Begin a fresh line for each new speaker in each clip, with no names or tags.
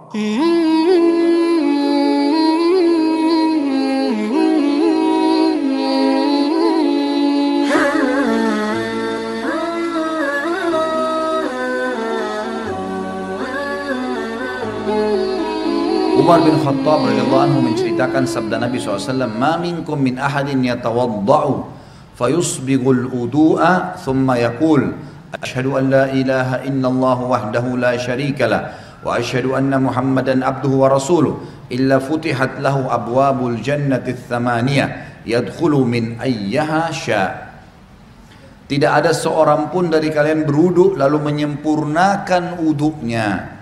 Umar bin Khattab radhiyallahu anhu menceritakan sabda Nabi SAW, "Ma minkum min ahadin yatawadda'u fayusbighul wudu'a thumma yaqul asyhadu an la ilaha illallah wahdahu la syarika lah wa asyhadu anna Muhammadan abduhu wa rasuluh illa futihat lahu abwabul jannati tsamaniyah yadkhulu min ayyaha sya'." Tidak ada seorang pun dari kalian berwudu lalu menyempurnakan wudunya,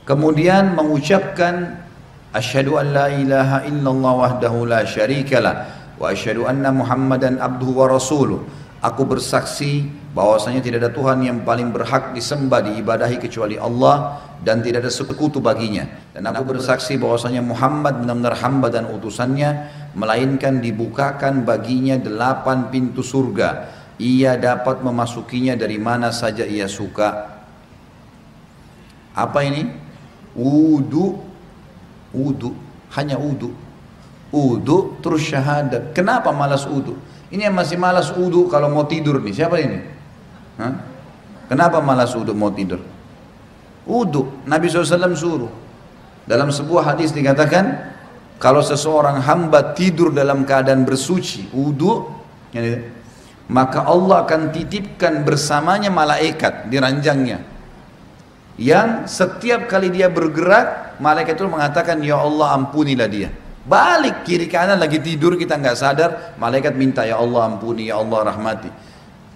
kemudian mengucapkan asyhadu an la ilaha illallah wahdahu la syarikalah wa asyhadu anna Muhammadan abduhu wa rasuluh. Aku bersaksi bahwasanya tidak ada Tuhan yang paling berhak disembah diibadahi kecuali Allah dan tidak ada sekutu baginya. Dan aku bersaksi bahwasanya Muhammad benar-benar hamba dan utusannya, melainkan dibukakan baginya 8 pintu surga. Ia dapat memasukinya dari mana saja ia suka. Apa ini? Wudu, wudu, hanya wudu, wudu terus syahadat. Kenapa malas wudu? Ini yang masih malas wudu kalau mau tidur nih, siapa ini? Hah? Kenapa malas wudu mau tidur? Wudu, Nabi SAW suruh. Dalam sebuah hadis dikatakan, kalau seseorang hamba tidur dalam keadaan bersuci, wudu, maka Allah akan titipkan bersamanya malaikat di ranjangnya, yang setiap kali dia bergerak, malaikat itu mengatakan, ya Allah ampunilah dia. Balik kiri kanan lagi tidur kita nggak sadar, malaikat minta, ya Allah ampuni, ya Allah rahmati.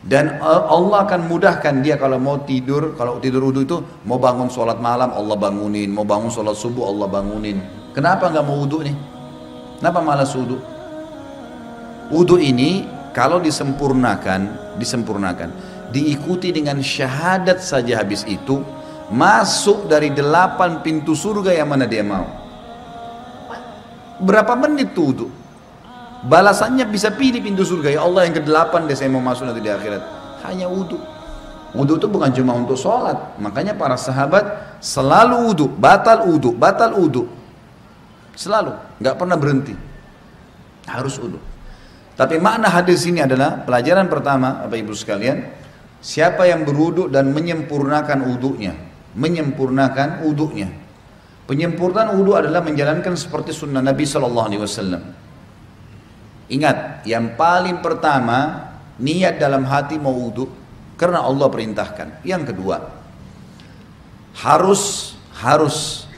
Dan Allah akan mudahkan dia kalau mau tidur, kalau tidur wudu itu mau bangun sholat malam Allah bangunin, mau bangun sholat subuh Allah bangunin. Kenapa nggak mau wudu nih? Kenapa malas wudu? Wudu ini kalau disempurnakan, diikuti dengan syahadat saja habis itu, masuk dari 8 pintu surga yang mana dia mau. Berapa menit tuh wudu? Balasannya bisa pilih pintu surga. Ya Allah yang ke-8 deh saya mau masuk nanti di akhirat. Hanya wudu. Wudu itu bukan cuma untuk sholat. Makanya para sahabat selalu wudu, batal wudu, batal wudu. Selalu, nggak pernah berhenti. Harus wudu. Tapi makna hadis ini adalah pelajaran pertama, Bapak Ibu sekalian, siapa yang berwudu dan menyempurnakan wudunya, menyempurnakan wudunya. Penyempurnaan wudu adalah menjalankan seperti sunnah Nabi SAW. Ingat, yang paling pertama niat dalam hati mau wudu karena Allah perintahkan. Yang kedua, harus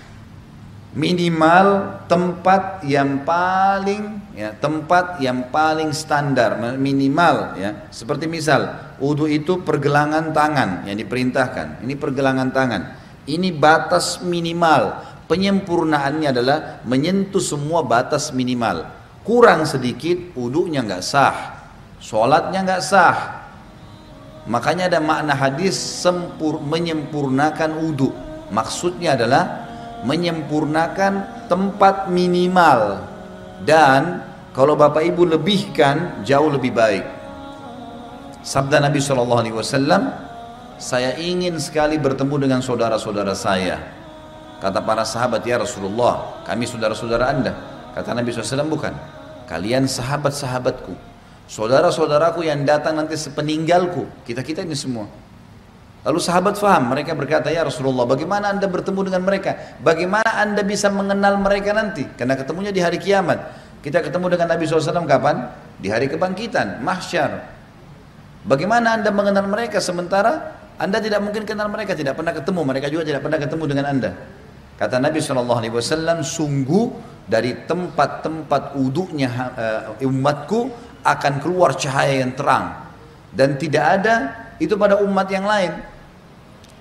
minimal tempat yang paling standar, minimal ya. Seperti misal wudu itu pergelangan tangan yang diperintahkan. Ini pergelangan tangan. Ini batas minimal. Penyempurnaannya adalah menyentuh semua batas minimal. Kurang sedikit wudunya nggak sah, sholatnya nggak sah. Makanya ada makna hadis menyempurnakan wudu. Maksudnya adalah menyempurnakan tempat minimal, dan kalau Bapak Ibu lebihkan jauh lebih baik. Sabda Nabi SAW, saya ingin sekali bertemu dengan saudara-saudara saya. Kata para sahabat, ya Rasulullah, kami saudara-saudara Anda. Kata Nabi SAW, bukan, kalian sahabat-sahabatku, saudara-saudaraku yang datang nanti sepeninggalku, kita-kita ini semua. Lalu sahabat faham, mereka berkata, ya Rasulullah, bagaimana Anda bertemu dengan mereka? Bagaimana Anda bisa mengenal mereka nanti? Karena ketemunya di hari kiamat. Kita ketemu dengan Nabi SAW kapan? Di hari kebangkitan, mahsyar. Bagaimana Anda mengenal mereka sementara Anda tidak mungkin kenal mereka, tidak pernah ketemu, mereka juga tidak pernah ketemu dengan Anda. Kata Nabi SAW, sungguh dari tempat-tempat wudunya umatku akan keluar cahaya yang terang, dan tidak ada itu pada umat yang lain.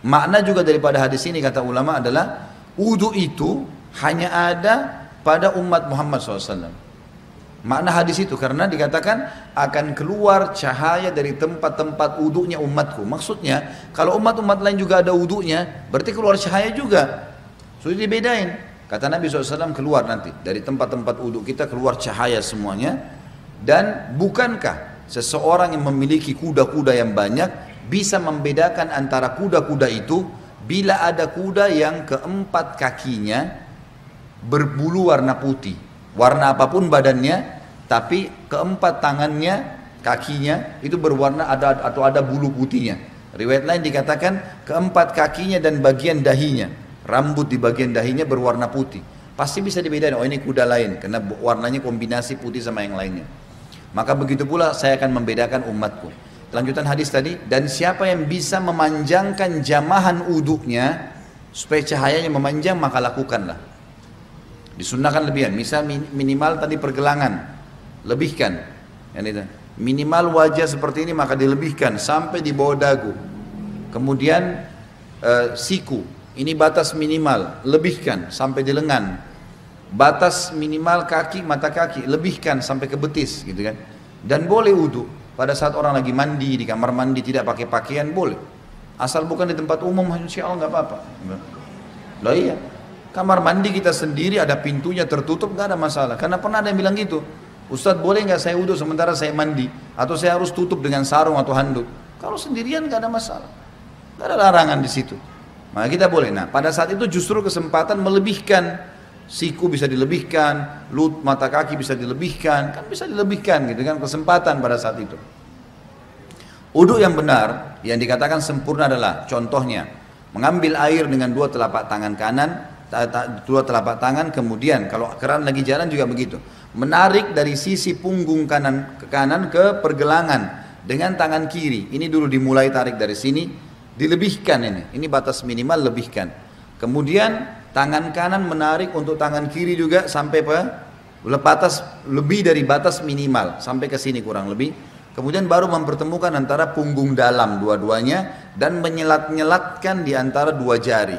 Makna juga daripada hadis ini kata ulama adalah wudu itu hanya ada pada umat Muhammad SAW. Makna hadis itu karena dikatakan akan keluar cahaya dari tempat-tempat wudunya umatku. Maksudnya kalau umat-umat lain juga ada wudunya, berarti keluar cahaya juga. Sudah dibedain. Kata Nabi SAW, keluar nanti dari tempat-tempat wudu kita keluar cahaya semuanya. Dan bukankah seseorang yang memiliki kuda-kuda yang banyak bisa membedakan antara kuda-kuda itu bila ada kuda yang keempat kakinya berbulu warna putih, warna apapun badannya, tapi keempat tangannya, kakinya itu berwarna ada bulu putihnya. Riwayat lain dikatakan keempat kakinya dan bagian dahinya, rambut di bagian dahinya berwarna putih. Pasti bisa dibedakan, oh ini kuda lain, karena warnanya kombinasi putih sama yang lainnya. Maka begitu pula saya akan membedakan umatku. Lanjutan hadis tadi, dan siapa yang bisa memanjangkan jamahan uduknya supaya cahayanya memanjang, maka lakukanlah. Disunnahkan lebihan, misal minimal tadi pergelangan, lebihkan. Minimal wajah seperti ini maka dilebihkan sampai di bawah dagu. Kemudian siku, ini batas minimal, lebihkan sampai di lengan. Batas minimal kaki, mata kaki, lebihkan sampai ke betis, gitu kan. Dan boleh wudu pada saat orang lagi mandi, di kamar mandi tidak pakai pakaian boleh. Asal bukan di tempat umum, insya Allah nggak apa-apa. Loh iya, kamar mandi kita sendiri ada pintunya tertutup nggak ada masalah. Karena pernah ada yang bilang gitu, Ustadz boleh nggak saya wudu sementara saya mandi, atau saya harus tutup dengan sarung atau handuk? Kalau sendirian nggak ada masalah, nggak ada larangan di situ. Maka kita boleh. Nah pada saat itu justru kesempatan melebihkan, siku bisa dilebihkan, mata kaki bisa dilebihkan, kan bisa dilebihkan gitu kan, kesempatan pada saat itu. Wudu yang benar yang dikatakan sempurna adalah contohnya mengambil air dengan dua telapak tangan kanan, dua telapak tangan, kemudian kalau keran lagi jalan juga begitu, menarik dari sisi punggung kanan ke pergelangan dengan tangan kiri. Ini dulu dimulai tarik dari sini, dilebihkan ini batas minimal, lebihkan. Kemudian tangan kanan menarik untuk tangan kiri juga sampai batas lebih dari batas minimal, sampai ke sini kurang lebih. Kemudian baru mempertemukan antara punggung dalam dua-duanya dan menyelat-nyelatkan di antara dua jari.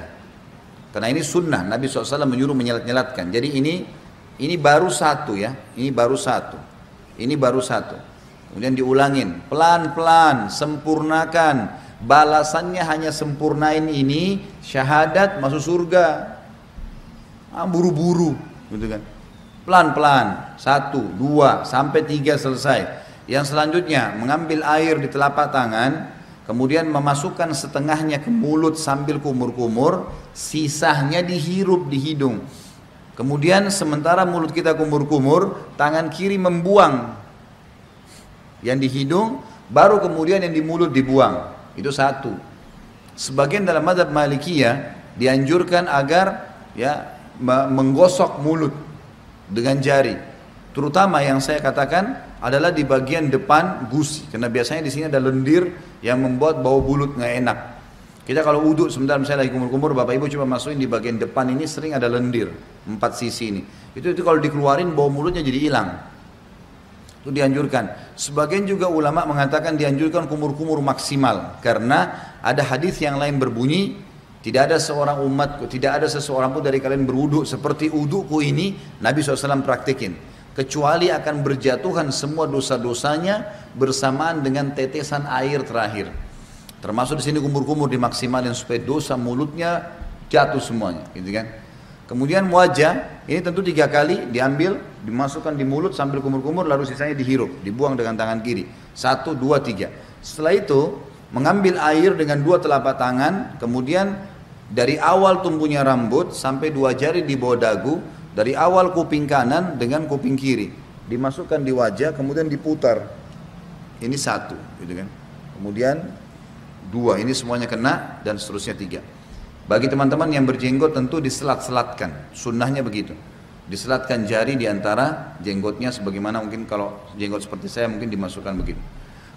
Karena ini sunnah, Nabi SAW menyuruh menyelat-nyelatkan. Jadi ini baru satu ya, ini baru satu. Kemudian diulangin, pelan-pelan, sempurnakan. Balasannya hanya sempurnain ini, syahadat masuk surga. Buru-buru, gitu kan. Pelan-pelan, 1, 2, sampai 3 selesai. Yang selanjutnya mengambil air di telapak tangan, kemudian memasukkan setengahnya ke mulut sambil kumur-kumur, sisanya dihirup di hidung. Kemudian sementara mulut kita kumur-kumur, tangan kiri membuang yang di hidung, baru kemudian yang di mulut dibuang. Itu satu. Sebagian dalam mazhab Malikiyah dianjurkan agar ya menggosok mulut dengan jari. Terutama yang saya katakan adalah di bagian depan gusi, karena biasanya di sini ada lendir yang membuat bau mulut nggak enak. Kita kalau uduk sebentar misalnya lagi kumur-kumur, bapak ibu coba masukin di bagian depan ini sering ada lendir 4 sisi ini. Itu kalau dikeluarin bau mulutnya jadi hilang. Itu dianjurkan. Sebagian juga ulama mengatakan dianjurkan kumur-kumur maksimal, karena ada hadis yang lain berbunyi, tidak ada seorang umatku, tidak ada seseorang pun dari kalian berwuduk seperti udukku ini, Nabi SAW praktekin, kecuali akan berjatuhan semua dosa-dosanya bersamaan dengan tetesan air terakhir. Termasuk di sini kumur-kumur dimaksimalin supaya dosa mulutnya jatuh semuanya, gitu kan. Kemudian wajah ini tentu 3 kali diambil, dimasukkan di mulut sambil kumur-kumur, lalu sisanya dihirup, dibuang dengan tangan kiri. 1, 2, 3. Setelah itu mengambil air dengan 2 telapak tangan, kemudian dari awal tumbuhnya rambut sampai 2 jari di bawah dagu, dari awal kuping kanan dengan kuping kiri, dimasukkan di wajah, kemudian diputar. Ini 1, gitu kan. Kemudian 2, ini semuanya kena, dan seterusnya 3. Bagi teman-teman yang berjenggot tentu diselat-selatkan, sunnahnya begitu. Diselatkan jari di antara jenggotnya, sebagaimana mungkin kalau jenggot seperti saya mungkin dimasukkan begitu.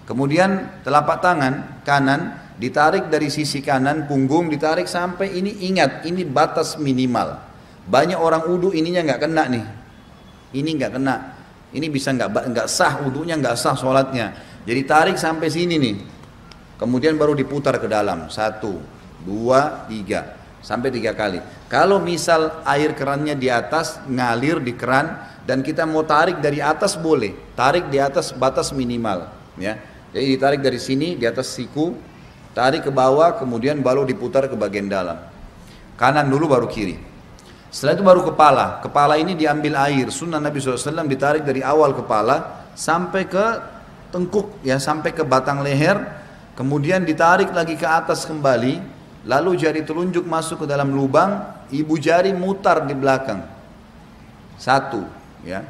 Kemudian telapak tangan kanan ditarik dari sisi kanan, punggung ditarik sampai ini, ingat ini batas minimal. Banyak orang wudu ininya nggak kena nih, ini nggak kena, ini bisa nggak sah wudunya, nggak sah sholatnya. Jadi tarik sampai sini nih, kemudian baru diputar ke dalam, 1, 2, 3, sampai 3 kali. Kalau misal air kerannya di atas, ngalir di keran, dan kita mau tarik dari atas boleh, tarik di atas batas minimal, ya. Jadi ditarik dari sini di atas siku, tarik ke bawah, kemudian baru diputar ke bagian dalam. Kanan dulu baru kiri. Setelah itu baru kepala. Kepala ini diambil air. Sunnah Nabi SAW ditarik dari awal kepala sampai ke tengkuk, ya, sampai ke batang leher. Kemudian ditarik lagi ke atas kembali. lalu jari telunjuk masuk ke dalam lubang, ibu jari mutar di belakang. Satu, ya.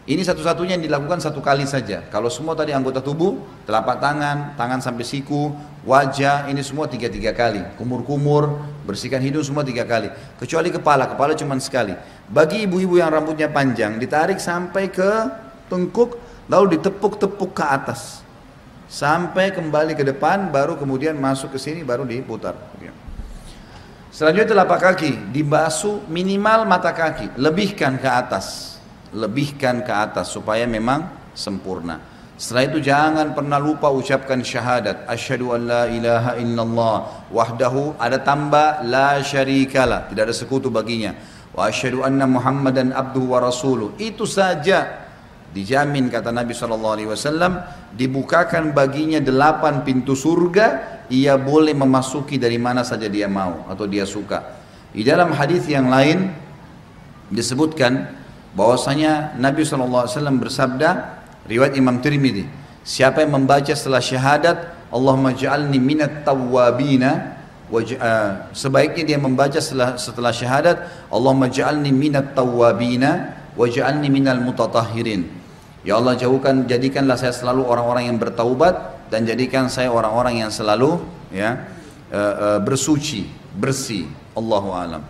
Ini satu-satunya yang dilakukan satu kali saja. Kalau semua tadi anggota tubuh, telapak tangan, tangan sampai siku, wajah, ini semua tiga kali. Kumur-kumur, bersihkan hidung semua 3 kali. Kecuali kepala cuma sekali. Bagi ibu-ibu yang rambutnya panjang, ditarik sampai ke tengkuk, lalu ditepuk-tepuk ke atas. Sampai kembali ke depan, baru kemudian masuk ke sini, baru diputar. Selanjutnya telapak kaki, dibasuh minimal mata kaki, lebihkan ke atas. Lebihkan ke atas supaya memang sempurna. Setelah itu jangan pernah lupa ucapkan syahadat, asyhadu an la ilaha illallah wahdahu, ada tambah la syarikalah, tidak ada sekutu baginya, wa asyhadu anna muhammadan abduhu wa rasuluh. Itu saja dijamin, kata Nabi SAW, dibukakan baginya 8 pintu surga, ia boleh memasuki dari mana saja dia mau atau dia suka. Di dalam hadis yang lain disebutkan bahwasanya Nabi SAW bersabda, riwayat Imam Tirmidzi, siapa yang membaca setelah syahadat Allahumma ja'alni minat tawwabina, sebaiknya dia membaca setelah syahadat Allahumma ja'alni minat tawwabina waj'alni minal mutatahhirin. Ya Allah, jadikanlah saya selalu orang-orang yang bertaubat, dan jadikan saya orang-orang yang selalu bersuci, bersih. Allahu a'lam.